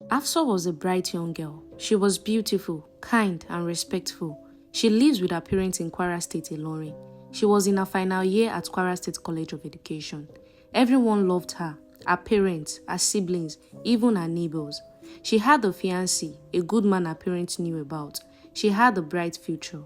Hafsoh was a bright young girl. She was beautiful, kind, and respectful. She lives with her parents in Kwara State, Ilorin. She was in her final year at Kwara State College of Education. Everyone loved her, her parents, her siblings, even her neighbors. She had a fiancé, a good man her parents knew about. She had a bright future.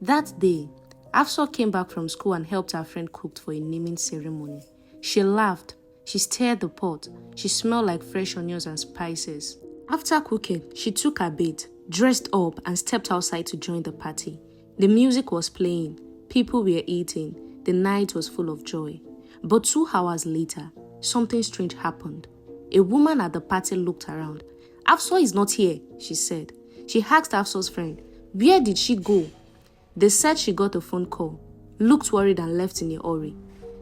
That day, Hafsoh came back from school and helped her friend cook for a naming ceremony. She laughed. She stirred the pot. She smelled like fresh onions and spices. After cooking, she took her bath, dressed up, and stepped outside to join the party. The music was playing. People were eating. The night was full of joy. But 2 hours later, something strange happened. A woman at the party looked around. "Hafsoh is not here," she said. She asked Hafsoh's friend, "Where did she go?" They said she got a phone call, looked worried and left in a hurry.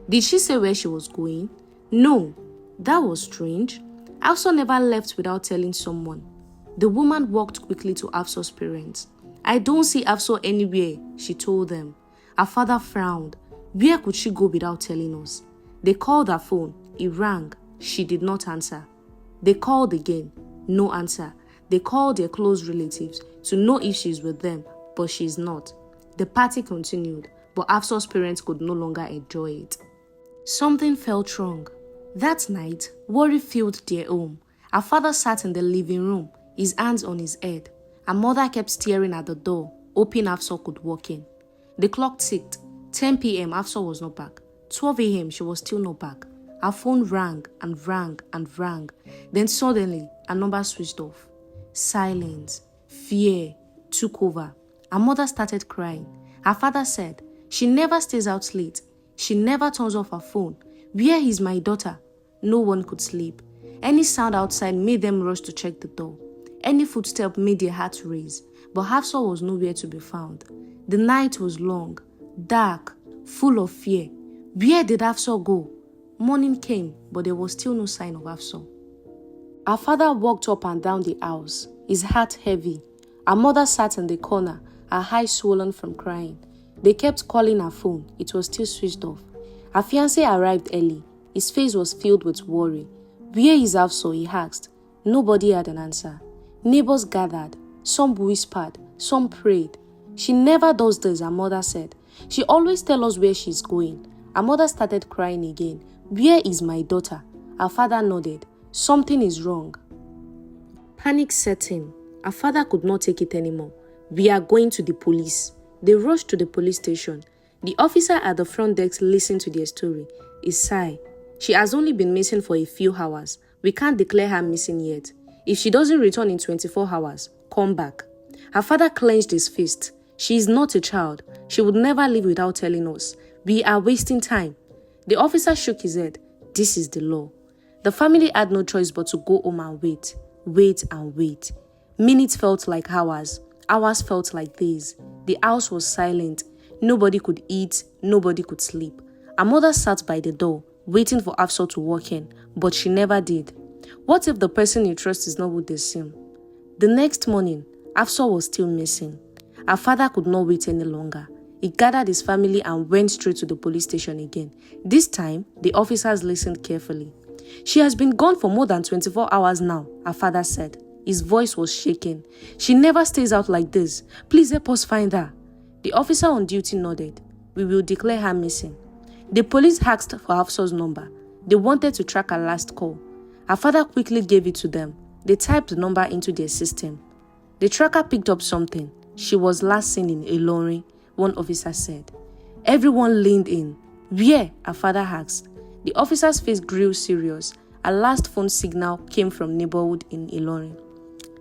Did she say where she was going? No. That was strange. Hafsoh never left without telling someone. The woman walked quickly to Hafsoh's parents. "I don't see Hafsoh anywhere," she told them. Her father frowned. Where could she go without telling us? They called her phone. It rang. She did not answer. They called again. No answer. They called their close relatives to know if she's with them, but she's not. The party continued, but Hafsoh's parents could no longer enjoy it. Something felt wrong. That night, worry filled their home. Her father sat in the living room, his hands on his head. Her mother kept staring at the door, hoping Hafsoh could walk in. The clock ticked. 10 p.m. Hafsoh was not back. 12 a.m. she was still not back. Her phone rang and rang and rang. Then suddenly, her number switched off. Silence, fear took over. Her mother started crying. Her father said, "She never stays out late. She never turns off her phone. Where is my daughter?" No one could sleep. Any sound outside made them rush to check the door. Any footstep made their hearts race. But Hafsoh was nowhere to be found. The night was long, dark, full of fear. Where did Hafsoh go? Morning came, but there was still no sign of Hafsoh. Her father walked up and down the house, his heart heavy. Her mother sat in the corner, her eyes swollen from crying. They kept calling her phone. It was still switched off. Her fiancé arrived early. His face was filled with worry. "Where is Hafsoh?" he asked. Nobody had an answer. Neighbors gathered. Some whispered. Some prayed. "She never does this," her mother said. "She always tells us where she's going." Her mother started crying again. "Where is my daughter?" Her father nodded. "Something is wrong." Panic set in. Her father could not take it anymore. "We are going to the police." They rushed to the police station. The officer at the front desk listened to their story. He sighed. "She has only been missing for a few hours. We can't declare her missing yet. If she doesn't return in 24 hours, come back." Her father clenched his fist. "She is not a child. She would never leave without telling us. We are wasting time." The officer shook his head. "This is the law." The family had no choice but to go home and wait. Wait and wait. Minutes felt like hours. Hours felt like days. The house was silent. Nobody could eat. Nobody could sleep. Her mother sat by the door, waiting for Hafsoh to walk in, but she never did. What if the person you trust is not who they seem? The next morning, Hafsoh was still missing. Her father could not wait any longer. He gathered his family and went straight to the police station again. This time, the officers listened carefully. "She has been gone for more than 24 hours now," her father said. His voice was shaking. "She never stays out like this. Please help us find her." The officer on duty nodded. "We will declare her missing." The police asked for Hafsoh's number. They wanted to track her last call. Her father quickly gave it to them. They typed the number into their system. The tracker picked up something. "She was last seen in Ilorin," one officer said. Everyone leaned in. "Where?" her father asked. The officer's face grew serious. A last phone signal came from neighborhood in Ilorin.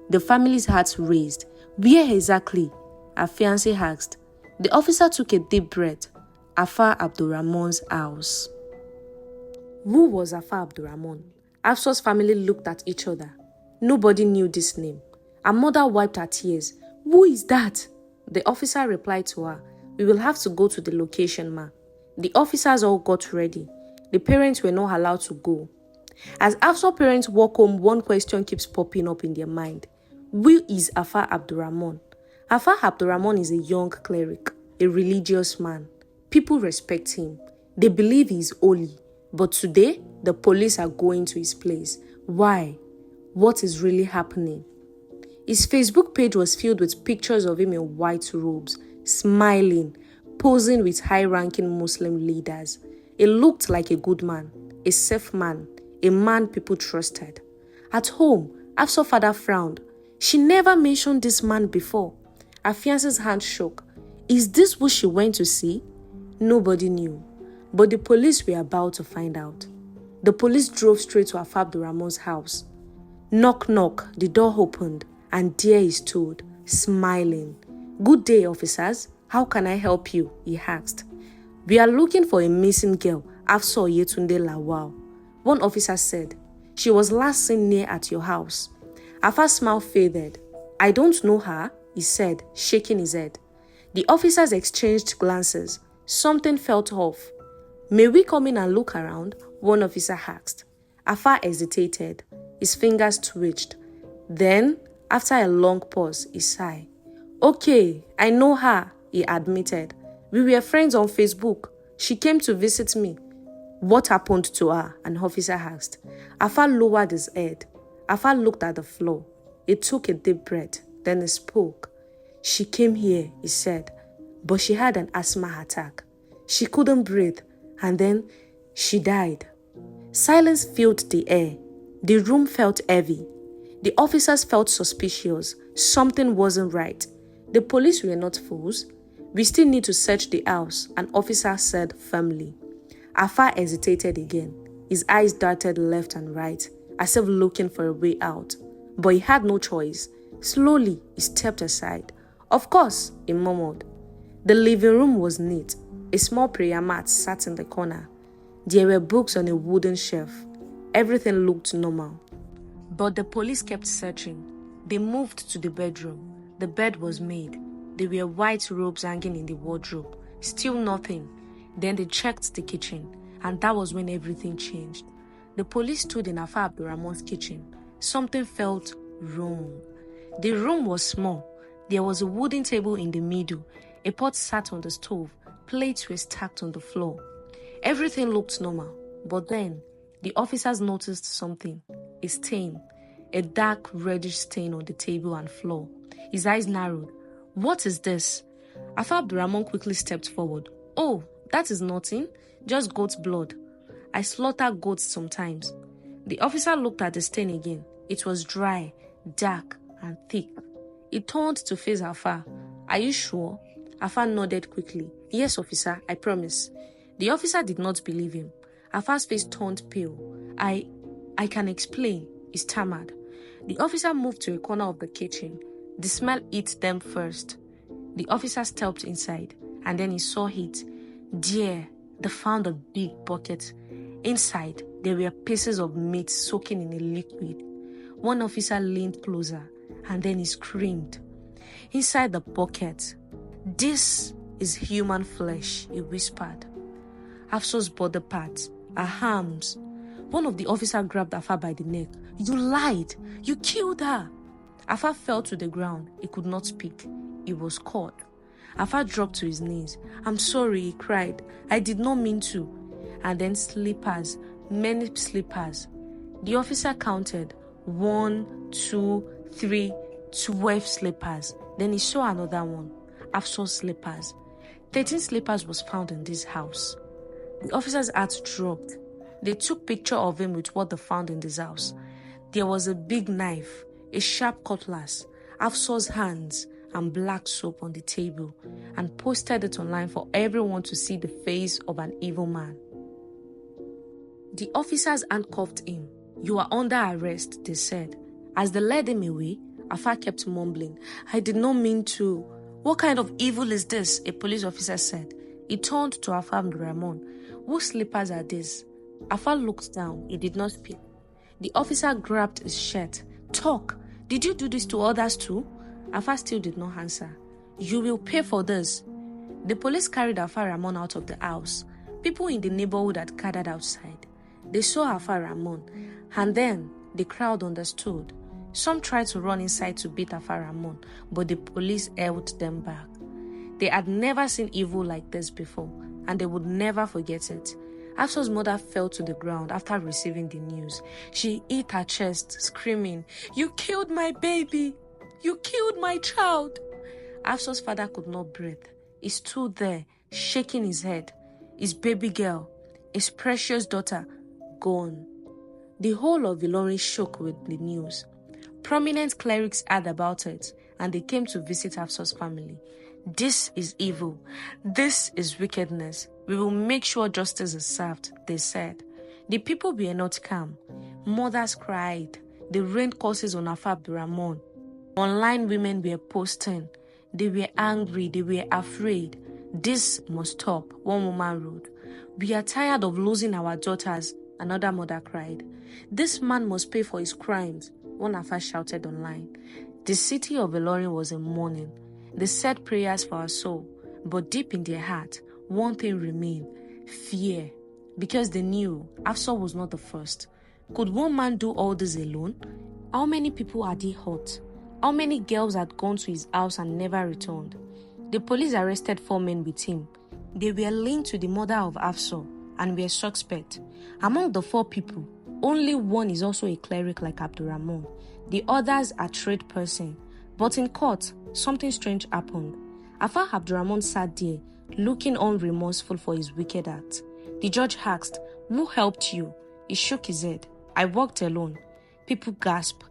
The family's hearts raised. "Where exactly?" her fiancé asked. The officer took a deep breath. Afar Abdurrahman's house. Who was Afar Abdurrahman? Hafsoh's family looked at each other. Nobody knew this name. Her mother wiped her tears. "Who is that?" The officer replied to her, "We will have to go to the location, ma." The officers all got ready. The parents were not allowed to go. As Hafsoh parents walk home, one question keeps popping up in their mind. Who is Afar Abdurrahman? Afar Abdurrahman is a young cleric, a religious man. People respect him. They believe he is holy. But today, the police are going to his place. Why? what is really happening. His Facebook page was filled with pictures of him in white robes, smiling, posing with high-ranking Muslim leaders. He looked like a good man, a safe man, a man people trusted. At home, Hafsoh's father frowned. She never mentioned this man before. Her fiancé's hand shook. Is this who she went to see? Nobody knew, but the police were about to find out. The police drove straight to Afaa Abdulrahman's house. Knock, knock, the door opened, and there he stood, smiling. Good day, officers. How can I help you? He asked. We are looking for a missing girl, Hafsoh Yetunde Lawal. One officer said, she was last seen near at your house. Afaa's smile faded. I don't know her, he said, shaking his head. The officers exchanged glances. Something felt off. May we come in and look around? One officer asked. Afaa hesitated. His fingers twitched. Then, after a long pause, he sighed. Okay, I know her, he admitted. We were friends on Facebook. She came to visit me. What happened to her? An officer asked. Afaa lowered his head. Afaa looked at the floor. He took a deep breath. Then he spoke. She came here, he said, but she had an asthma attack. She couldn't breathe, and then she died. Silence filled the air. The room felt heavy. The officers felt suspicious. Something wasn't right. The police were not fools. We still need to search the house, an officer said firmly. Afaa hesitated again. His eyes darted left and right, as if looking for a way out. But he had no choice. Slowly, he stepped aside. Of course, he murmured. The living room was neat. A small prayer mat sat in the corner. There were books on a wooden shelf. Everything looked normal. But the police kept searching. They moved to the bedroom. The bed was made. There were white robes hanging in the wardrobe. Still nothing. Then they checked the kitchen, and that was when everything changed. The police stood in Afaa Abdulrahman's kitchen. Something felt wrong. The room was small. There was a wooden table in the middle. A pot sat on the stove. Plates were stacked on the floor. Everything looked normal. But then, the officers noticed something. A stain. A dark reddish stain on the table and floor. His eyes narrowed. What is this? Afaa Abdulrahman quickly stepped forward. Oh, that is nothing. Just goat's blood. I slaughter goats sometimes. The officer looked at the stain again. It was dry, dark, and thick. He turned to face Afaa. Are you sure? Afaa nodded quickly. Yes, officer, I promise. The officer did not believe him. Afaa's face turned pale. I can explain, he stammered. The officer moved to a corner of the kitchen. The smell hit them first. The officer stepped inside, and then he saw it. There, they found a big bucket. Inside, there were pieces of meat soaking in a liquid. One officer leaned closer, and then he screamed. Inside the bucket, this is human flesh, he whispered. Hafsoh's body parts, her arms. One of the officers grabbed Afaa by the neck. You lied! You killed her! Afaa fell to the ground. He could not speak. He was caught. Afaa dropped to his knees. I'm sorry, he cried. I did not mean to. And then slippers, many slippers. The officer counted 1, 2, 3, 12 slippers. Then he saw another one. Hafsoh's slippers. 13 slippers was found in this house. The officer's heart dropped. They took picture of him with what they found in this house. There was a big knife, a sharp cutlass, Hafsoh's hands, and black soap on the table, and posted it online for everyone to see the face of an evil man. The officers handcuffed him. You are under arrest, they said. As they led him away, Afaa kept mumbling. I did not mean to. What kind of evil is this? A police officer said. He turned to Afaa Abdulrahman. Whose slippers are these? Afaa looked down. He did not speak. The officer grabbed his shirt. Talk. Did you do this to others too? Afaa still did not answer. You will pay for this. The police carried Afaa Rahman out of the house. People in the neighborhood had gathered outside. They saw Afaa Rahman, and then the crowd understood. Some tried to run inside to beat Afaa Rahman, but the police held them back. They had never seen evil like this before, and they would never forget it. Hafsoh's mother fell to the ground after receiving the news. She hit her chest, screaming, "You killed my baby! You killed my child!" Hafsoh's father could not breathe. He stood there, shaking his head. His baby girl, his precious daughter, gone. The whole of Ilorin shook with the news. Prominent clerics heard about it, and they came to visit Hafsoh's family. "This is evil. This is wickedness. We will make sure justice is served," they said. The people were not calm. Mothers cried. They rained curses on Abdurrahman. Online women were posting. They were angry. They were afraid. "This must stop," one woman wrote. "We are tired of losing our daughters," another mother cried. "This man must pay for his crimes," one Afa shouted online. The city of Ilorin was in mourning. They said prayers for her soul, but deep in their heart, one thing remained: fear. Because they knew Hafsoh was not the first. Could one man do all this alone? How many people had he hurt? How many girls had gone to his house and never returned? The police arrested 4 men with him. They were linked to the murder of Hafsoh and were suspect. Among the 4 people, only one is also a cleric like Abdurrahman. The others are trade person. But in court, something strange happened. Afa Abdurrahman sat there, looking unremorseful for his wicked act. The judge asked, "Who helped you?" He shook his head. "I walked alone." People gasped.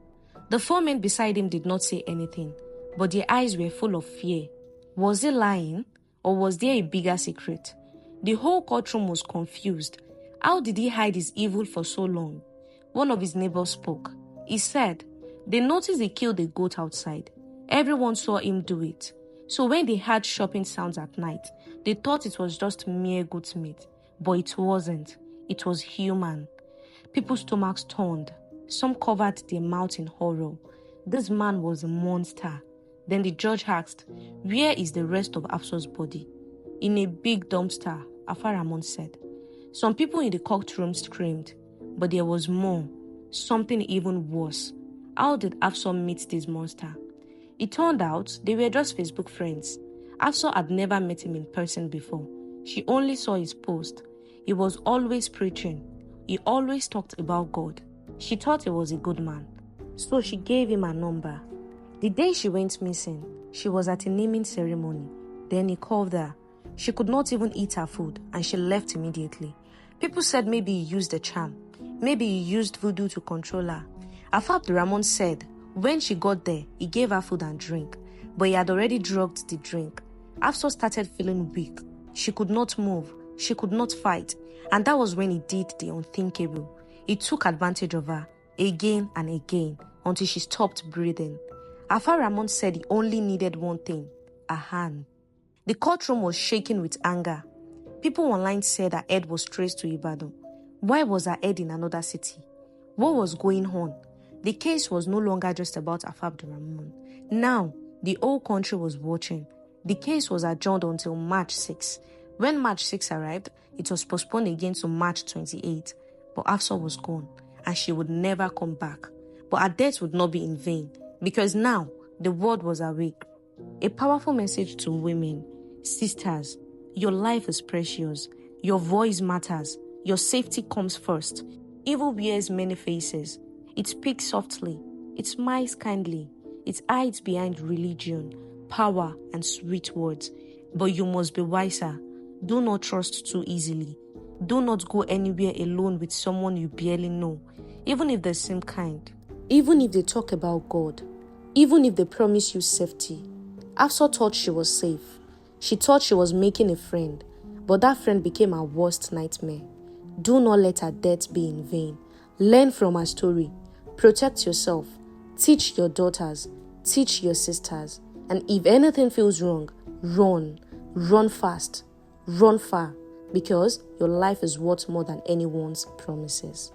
The 4 men beside him did not say anything, but their eyes were full of fear. Was he lying, or was there a bigger secret? The whole courtroom was confused. How did he hide his evil for so long? One of his neighbors spoke. He said, they noticed he killed a goat outside. Everyone saw him do it. So when they heard shopping sounds at night, they thought it was just mere goat meat. But it wasn't. It was human. People's stomachs turned. Some covered their mouths in horror. This man was a monster. Then the judge asked, "Where is the rest of Hafsoh's body?" "In a big dumpster," Afaramon said. Some people in the courtroom screamed, but there was more, something even worse. How did Hafsoh meet this monster? It turned out they were just Facebook friends. Hafsoh had never met him in person before. She only saw his post. He was always preaching. He always talked about God. She thought he was a good man, so she gave him her number. The day she went missing, she was at a naming ceremony. Then he called her. She could not even eat her food, and she left immediately. People said maybe he used a charm. Maybe he used voodoo to control her. Afa Abdurrahman said when she got there, he gave her food and drink, but he had already drugged the drink. Hafsoh started feeling weak. She could not move. She could not fight. And that was when he did the unthinkable. He took advantage of her again and again until she stopped breathing. Afa Ramon said he only needed one thing: a hand. The courtroom was shaking with anger. People online said her head was traced to Ibadan. Why was her head in another city? What was going on? The case was no longer just about Afa Abdurrahman. Now, the whole country was watching. The case was adjourned until March 6. When March 6 arrived, it was postponed again to March 28. But Hafsoh was gone, and she would never come back. But her death would not be in vain, because now the world was awake. A powerful message to women. Sisters, your life is precious. Your voice matters. Your safety comes first. Evil wears many faces. It speaks softly. It smiles kindly. It hides behind religion, power, and sweet words. But you must be wiser. Do not trust too easily. Do not go anywhere alone with someone you barely know, even if they seem kind. Even if they talk about God. Even if they promise you safety. Hafsoh thought she was safe. She thought she was making a friend, but that friend became her worst nightmare. Do not let her death be in vain. Learn from her story. Protect yourself. Teach your daughters. Teach your sisters. And if anything feels wrong, run. Run fast. Run far. Because your life is worth more than anyone's promises.